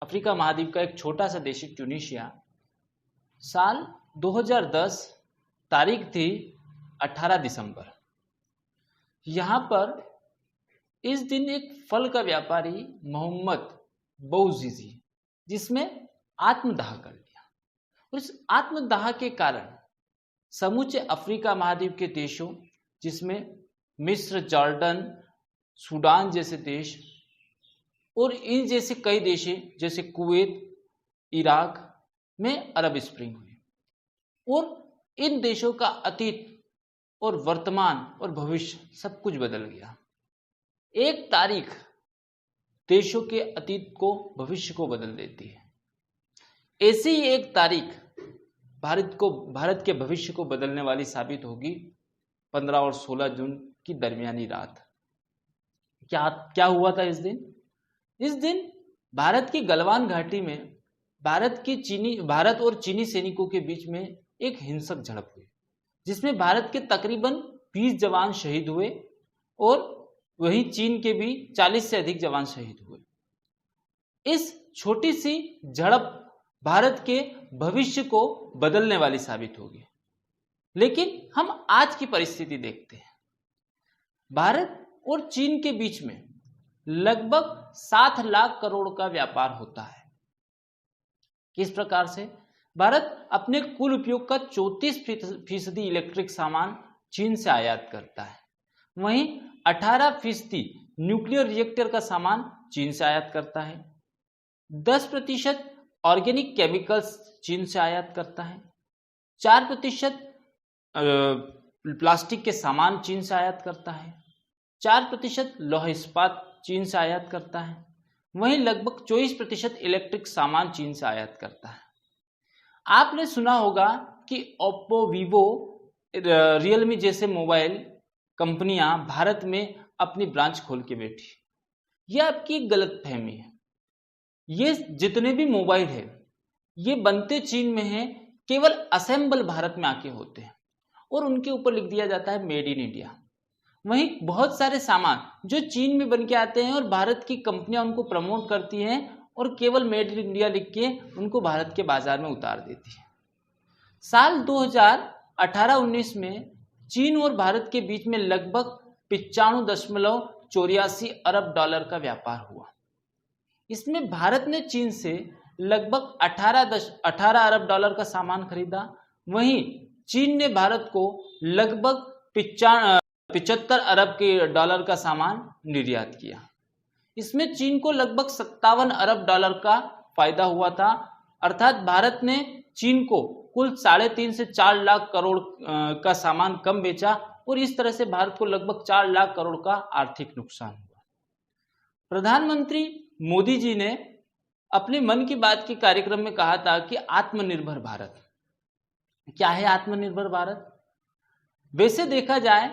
Africa महाद्वीप का एक छोटा सा देश है ट्यूनीशिया। साल 2010, तारीख थी 18 दिसंबर। यहाँ पर इस दिन एक फल का व्यापारी मोहम्मद बouazizi जिसमें आत्मदाह कर लिया, और इस आत्मदाह के कारण समूचे अफ्रीका महाद्वीप के देशों जिसमें मिस्र, जॉर्डन, सूडान जैसे देश और इन जैसे कई देश जैसे कुवैत, इराक में अरब स्प्रिंग हुई, और इन देशों का अतीत और वर्तमान और भविष्य सब कुछ बदल गया। एक तारीख देशों के अतीत को, भविष्य को बदल देती है। ऐसी ही एक तारीख भारत के भविष्य को बदलने वाली साबित होगी 15 और 16 जून की दरमियानी रात। क्या हुआ था इस दिन? इस दिन भारत की गलवान घाटी में भारत और चीनी सैनिकों के बीच में एक हिंसक झड़प हुई, जिसमें भारत के तकरीबन 20 जवान शहीद हुए और वहीं चीन के भी 40 से अधिक जवान शहीद हुए। इस छोटी सी झड़प भारत के भविष्य को बदलने वाली साबित होगी। लेकिन हम आज की परिस्थिति देखते हैं। भारत और चीन के बीच में लगभग 7 लाख करोड़ का व्यापार होता है। किस प्रकार से? भारत अपने कुल उपयोग का 34% इलेक्ट्रिक सामान चीन से आयात करता है, वहीं 18% न्यूक्लियर रिएक्टर का सामान चीन से आयात करता है, 10% ऑर्गेनिक केमिकल्स चीन से आयात करता है, 4% प्लास्टिक के सामान चीन से आयात करता है, 4% लौह इस्पात चीन से आयात करता है, वहीं लगभग 24% इलेक्ट्रिक सामान चीन से आयात करता है। आपने सुना होगा कि ओप्पो, वीवो, रियलमी जैसे मोबाइल कंपनियां भारत में अपनी ब्रांच खोल के बैठी। यह आपकी एक गलत फहमी है। ये जितने भी मोबाइल है ये बनते चीन में हैं, केवल असेंबल भारत में आके होते हैं और उनके ऊपर लिख दिया जाता है मेड इन इंडिया। वहीं बहुत सारे सामान जो चीन में बन के आते हैं और भारत की कंपनियां उनको प्रमोट करती हैं और केवल मेड इन इंडिया लिख के उनको भारत के बाजार में उतार देती है। साल 2018-19 में चीन और भारत के बीच में लगभग 95.84 अरब डॉलर का व्यापार हुआ। इसमें भारत ने चीन से लगभग 18 अरब डॉलर का सामान खरीदा, वहीं चीन ने भारत को लगभग 75 अरब के डॉलर का सामान निर्यात किया। इसमें चीन को लगभग 57 अरब डॉलर का फायदा हुआ था, अर्थात भारत ने चीन को कुल 3.5 से 4 लाख करोड़ का सामान कम बेचा और इस तरह से भारत को लगभग 4 लाख करोड़ का आर्थिक नुकसान हुआ। प्रधानमंत्री मोदी जी ने अपने मन की बात के कार्यक्रम में कहा था कि आत्मनिर्भर भारत। क्या है आत्मनिर्भर भारत? वैसे देखा जाए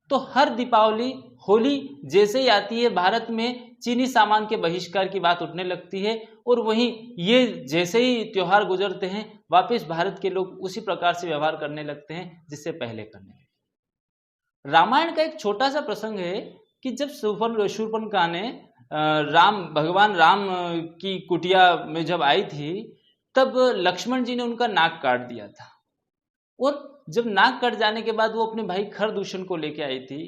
तो हर दीपावली, होली जैसे ही आती है भारत में चीनी सामान के बहिष्कार की बात उठने लगती है और वहीं ये जैसे ही त्योहार गुजरते हैं वापस भारत के लोग उसी प्रकार से व्यवहार करने लगते हैं जिससे पहले करने लगे। रामायण का एक छोटा सा प्रसंग है कि जब शूर्पणखा ने भगवान राम की कुटिया में जब आई थी तब लक्ष्मण जी ने उनका नाक काट दिया था, और जब नाक कट जाने के बाद वो अपने भाई खरदूषण को लेके आई थी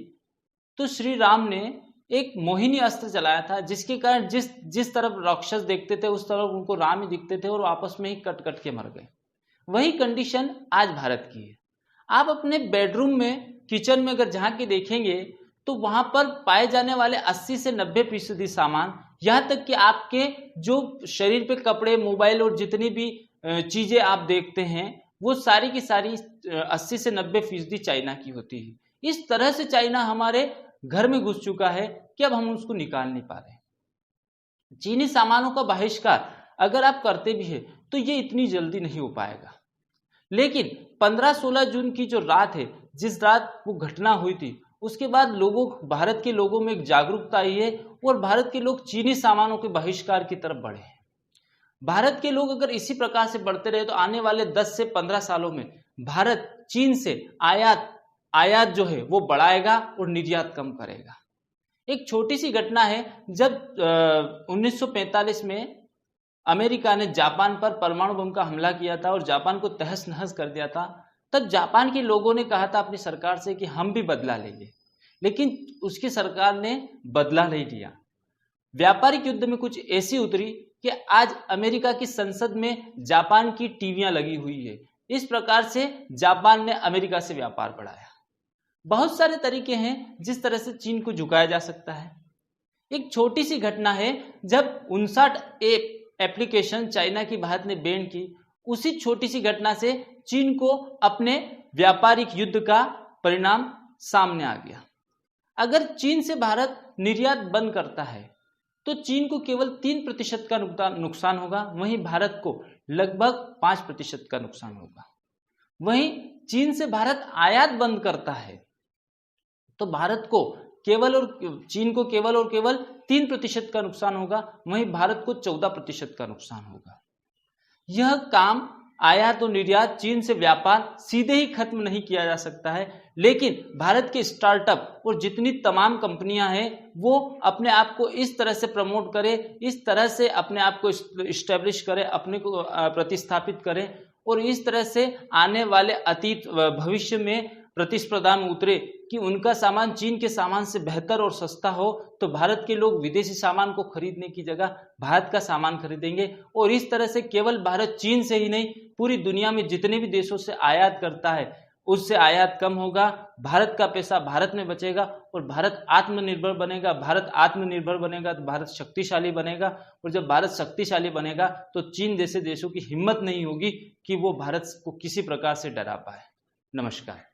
तो श्री राम ने एक मोहिनी अस्त्र चलाया था, जिसके कारण जिस तरफ राक्षस देखते थे उस तरफ उनको राम ही दिखते थे और आपस में ही कट कट के मर गए। वही कंडीशन आज भारत की है। आप अपने बेडरूम में, किचन में अगर झांक के देखेंगे तो वहां पर पाए जाने वाले 80 से 90% सामान, यहाँ तक कि आपके जो शरीर पे कपड़े, मोबाइल और जितनी भी चीजें आप देखते हैं वो सारी की सारी 80 से 90% चाइना की होती है। इस तरह से चाइना हमारे घर में घुस चुका है कि अब हम उसको निकाल नहीं पा रहे। चीनी सामानों का बहिष्कार अगर आप करते भी है तो ये इतनी जल्दी नहीं हो पाएगा, लेकिन 15-16 जून की जो रात है, जिस रात वो घटना हुई थी, उसके बाद भारत के लोगों में एक जागरूकता आई है और भारत के लोग चीनी सामानों के बहिष्कार की तरफ बढ़े हैं। भारत के लोग अगर इसी प्रकार से बढ़ते रहे तो आने वाले 10 से 15 सालों में भारत चीन से आयात जो है वो बढ़ाएगा और निर्यात कम करेगा। एक छोटी सी घटना है, जब 1945 में अमेरिका ने जापान पर परमाणु बम का हमला किया था और जापान को तहस नहस कर दिया था, तब जापान के लोगों ने कहा था अपनी सरकार से कि हम भी बदला लेंगे, लेकिन उसकी सरकार ने बदला नहीं लिया। व्यापारिक युद्ध में कुछ ऐसी उतरी कि आज अमेरिका की संसद में जापान की टीवियां लगी हुई है। इस प्रकार से जापान ने अमेरिका से व्यापार बढ़ाया। बहुत सारे तरीके हैं जिस तरह से चीन को झुकाया जा सकता है। एक छोटी सी घटना है, जब 59 एप्लीकेशन चाइना की भारत ने बैन की, उसी छोटी सी घटना से चीन को अपने व्यापारिक युद्ध का परिणाम सामने आ गया। अगर चीन से भारत निर्यात बंद करता है तो चीन को केवल 3% का नुकसान होगा, वहीं भारत को लगभग 5% का नुकसान होगा। वहीं चीन से भारत आयात बंद करता है तो भारत को चीन को केवल और केवल 3% का नुकसान होगा, वहीं भारत को 14% का नुकसान होगा। यह काम आयात और निर्यात, चीन से व्यापार सीधे ही खत्म नहीं किया जा सकता है, लेकिन भारत के स्टार्टअप और जितनी तमाम कंपनियां हैं वो अपने आप को इस तरह से प्रमोट करें, इस तरह से अपने आप को इस्टेब्लिश करें, अपने को प्रतिस्थापित करें और इस तरह से आने वाले अतीत भविष्य में प्रतिस्पर्धा में उतरे कि उनका सामान चीन के सामान से बेहतर और सस्ता हो, तो भारत के लोग विदेशी सामान को खरीदने की जगह भारत का सामान खरीदेंगे। और इस तरह से केवल भारत चीन से ही नहीं, पूरी दुनिया में जितने भी देशों से आयात करता है उससे आयात कम होगा, भारत का पैसा भारत में बचेगा और भारत आत्मनिर्भर बनेगा। भारत आत्मनिर्भर बनेगा तो भारत शक्तिशाली बनेगा, और जब भारत शक्तिशाली बनेगा तो चीन जैसे देशों की हिम्मत नहीं होगी कि वो भारत को किसी प्रकार से डरा पाए। नमस्कार।